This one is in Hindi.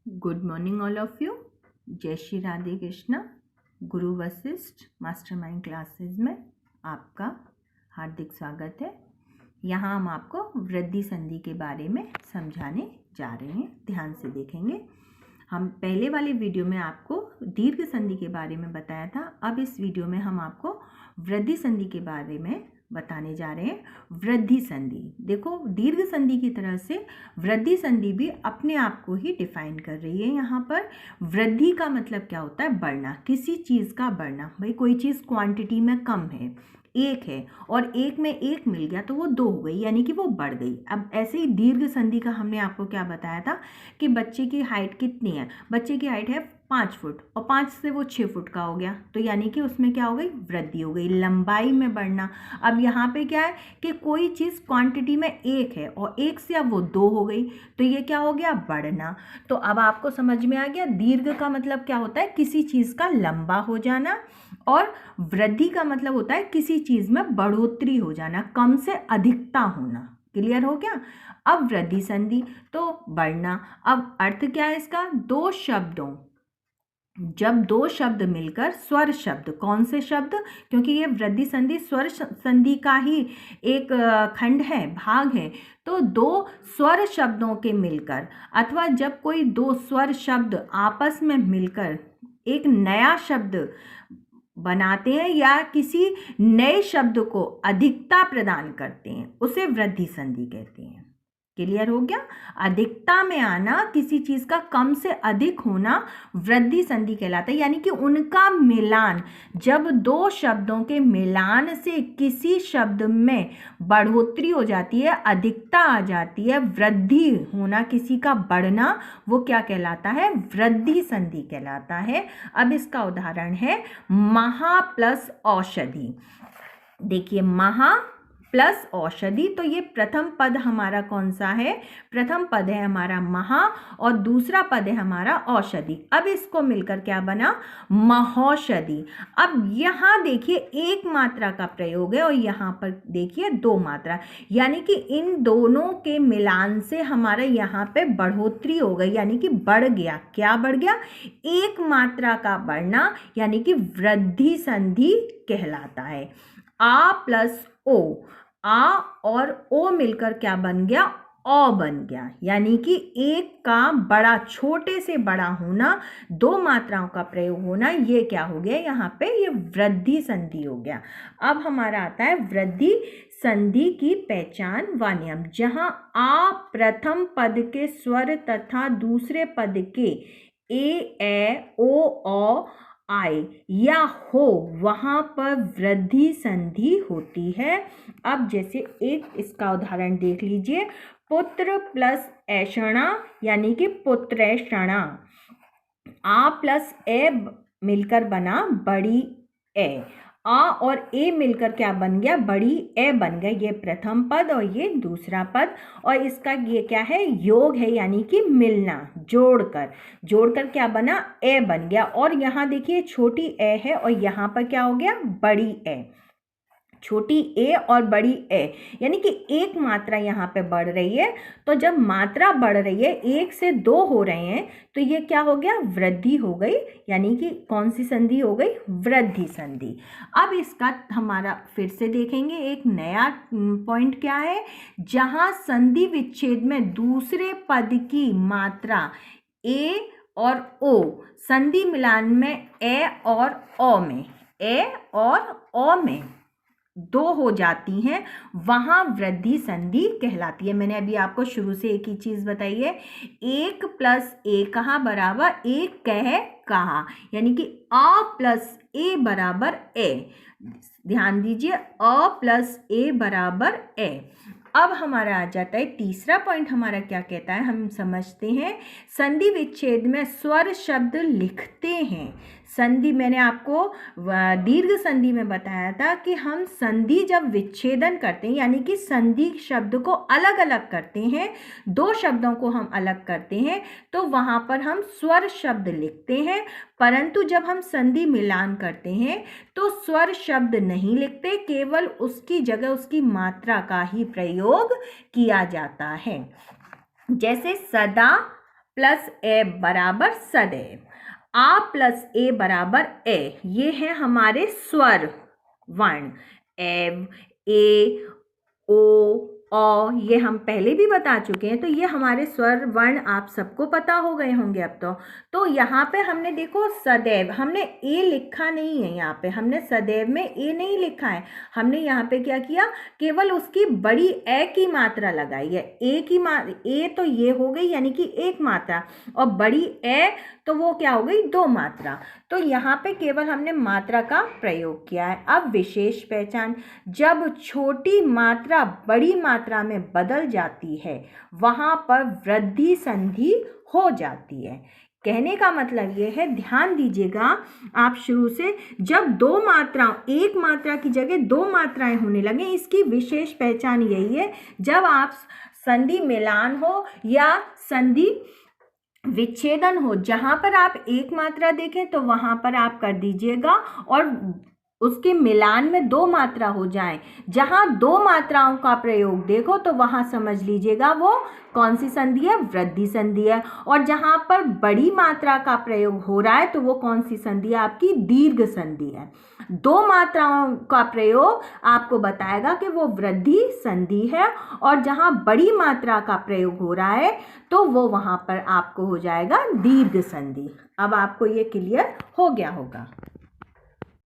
Good morning all of you. जय श्री राधे कृष्णा। गुरु वशिष्ठ मास्टरमाइंड क्लासेस में आपका हार्दिक स्वागत है। यहाँ हम आपको वृद्धि संधि के बारे में समझाने जा रहे हैं। ध्यान से देखेंगे। हम पहले वाले वीडियो में आपको दीर्घ संधि के बारे में बताया था। अब इस वीडियो में हम आपको वृद्धि संधि के बारे में बताने जा रहे हैं। वृद्धि संधि, देखो दीर्घ संधि की तरह से वृद्धि संधि भी अपने आप को ही डिफाइन कर रही है। यहाँ पर वृद्धि का मतलब क्या होता है? बढ़ना, किसी चीज़ का बढ़ना। भाई कोई चीज़ क्वांटिटी में कम है, एक है और एक में एक मिल गया तो वो दो हो गई, यानी कि वो बढ़ गई। अब ऐसे ही दीर्घ संधि का हमने आपको क्या बताया था कि बच्चे की हाइट कितनी है? बच्चे की हाइट है 5 फुट और 5 से वो 6 फुट का हो गया, तो यानी कि उसमें क्या हो गई? वृद्धि हो गई, लंबाई में बढ़ना। अब यहाँ पे क्या है कि कोई चीज़ क्वांटिटी में एक है और एक से अब वो दो हो गई, तो ये क्या हो गया? बढ़ना। तो अब आपको समझ में आ गया दीर्घ का मतलब क्या होता है? किसी चीज़ का लंबा हो जाना, और वृद्धि का मतलब होता है किसी चीज़ में बढ़ोतरी हो जाना, कम से अधिकता होना। क्लियर हो गया? अब वृद्धि संधि तो बढ़ना। अब अर्थ क्या है इसका? दो शब्दों, जब दो शब्द मिलकर स्वर शब्द, कौन से शब्द? क्योंकि ये वृद्धि संधि स्वर संधि का ही एक खंड है, भाग है। तो दो स्वर शब्दों के मिलकर, अथवा जब कोई दो स्वर शब्द आपस में मिलकर एक नया शब्द बनाते हैं या किसी नए शब्द को अधिकता प्रदान करते हैं, उसे वृद्धि संधि कहते हैं। क्लियर हो गया? अधिकता में आना, किसी चीज का कम से अधिक होना वृद्धि संधि कहलाता है। यानी कि उनका मिलान, जब दो शब्दों के मिलान से किसी शब्द में बढ़ोतरी हो जाती है, अधिकता आ जाती है, वृद्धि होना, किसी का बढ़ना, वो क्या कहलाता है? वृद्धि संधि कहलाता है। अब इसका उदाहरण है महा प्लस औषधि। देखिए महा प्लस औषधि, तो ये प्रथम पद हमारा कौन सा है? प्रथम पद है हमारा महा और दूसरा पद है हमारा औषधि। अब इसको मिलकर क्या बना? महौषधि। अब यहाँ देखिए एक मात्रा का प्रयोग है और यहाँ पर देखिए दो मात्रा, यानी कि इन दोनों के मिलान से हमारा यहाँ पे बढ़ोतरी हो गई, यानी कि बढ़ गया। क्या बढ़ गया? एक मात्रा का बढ़ना, यानी कि वृद्धि संधि कहलाता है। आ प्लस ओ, आ और ओ मिलकर क्या बन गया? औ बन गया। यानी कि एक का बड़ा, छोटे से बड़ा होना, दो मात्राओं का प्रयोग होना, ये क्या हो गया? यहाँ पे ये वृद्धि संधि हो गया। अब हमारा आता है वृद्धि संधि की पहचान व नियम। जहाँ आ प्रथम पद के स्वर तथा दूसरे पद के ए ओ औ आए या हो, वहां पर वृद्धि संधि होती है। अब जैसे एक इसका उदाहरण देख लीजिए, पुत्र प्लस ऐषणा, यानी कि पुत्रैषणा। आ प्लस ए मिलकर बना बड़ी ए, आ और ए मिलकर क्या बन गया? बड़ी ए बन गया। ये प्रथम पद और ये दूसरा पद, और इसका ये क्या है? योग है, यानी कि मिलना, जोड़कर क्या बना? ए बन गया। और यहाँ देखिए छोटी ए है और यहाँ पर क्या हो गया? बड़ी ए। छोटी ए और बड़ी ए, यानी कि एक मात्रा यहाँ पे बढ़ रही है। तो जब मात्रा बढ़ रही है, एक से दो हो रहे हैं, तो ये क्या हो गया? वृद्धि हो गई। यानी कि कौन सी संधि हो गई? वृद्धि संधि। अब इसका हमारा फिर से देखेंगे एक नया पॉइंट क्या है? जहाँ संधि विच्छेद में दूसरे पद की मात्रा ए और ओ, संधि मिलान में ए और ओ में, ए और ओ में दो हो जाती हैं, वहां वृद्धि संधि कहलाती है। मैंने अभी आपको शुरू से एक ही चीज बताई है, एक प्लस ए कहा बराबर एक कह कहा, यानी कि अ प्लस ए बराबर ए। ध्यान दीजिए, अ प्लस ए बराबर ए। अब हमारा आ जाता है तीसरा पॉइंट। हमारा क्या कहता है? हम समझते हैं संधि विच्छेद में स्वर शब्द लिखते हैं। संधि मैंने आपको दीर्घ संधि में बताया था कि हम संधि जब विच्छेदन करते हैं, यानी कि संधि शब्द को अलग अलग करते हैं, दो शब्दों को हम अलग करते हैं, तो वहां पर हम स्वर शब्द लिखते हैं। परंतु जब हम संधि मिलान करते हैं तो स्वर शब्द नहीं लिखते, केवल उसकी जगह उसकी मात्रा का ही प्रयोग किया जाता है। जैसे सदा प्लस ए बराबर सदैव। आ प्लस ए बराबर ए, ये है हमारे स्वर वर्ण। एव, ए, ओ, औ, ये हम पहले भी बता चुके हैं। तो ये हमारे स्वर वर्ण आप सबको पता हो गए होंगे अब तो यहाँ पे हमने देखो सदैव, हमने ए लिखा नहीं है, यहाँ पे हमने सदैव में ए नहीं लिखा है। हमने यहाँ पे क्या किया, केवल उसकी बड़ी ए की मात्रा लगाई है। ए तो ये हो गई यानी कि एक मात्रा, और बड़ी ए तो वो क्या हो गई, दो मात्रा। तो यहाँ पे केवल हमने मात्रा का प्रयोग किया है। अब विशेष पहचान, जब छोटी मात्रा बड़ी मात्रा में बदल जाती है वहाँ पर वृद्धि संधि हो जाती है। कहने का मतलब ये है, ध्यान दीजिएगा आप शुरू से, जब दो मात्राओं, एक मात्रा की जगह दो मात्राएं होने लगे, इसकी विशेष पहचान यही है। जब आप संधि मिलान हो या संधि विच्छेदन हो, जहां पर आप एक मात्रा देखें तो वहां पर आप कर दीजिएगा, और उसके मिलान में दो मात्रा हो जाए, जहां दो मात्राओं का प्रयोग देखो तो वहां समझ लीजिएगा वो कौन सी संधि है, वृद्धि संधि है। और जहां पर बड़ी मात्रा का प्रयोग हो रहा है तो वो कौन सी संधि है, आपकी दीर्घ संधि है। दो मात्राओं का प्रयोग आपको बताएगा कि वो वृद्धि संधि है, और जहां बड़ी मात्रा का प्रयोग हो रहा है तो वो वहां पर आपको हो जाएगा दीर्घ संधि। अब आपको ये क्लियर हो गया होगा।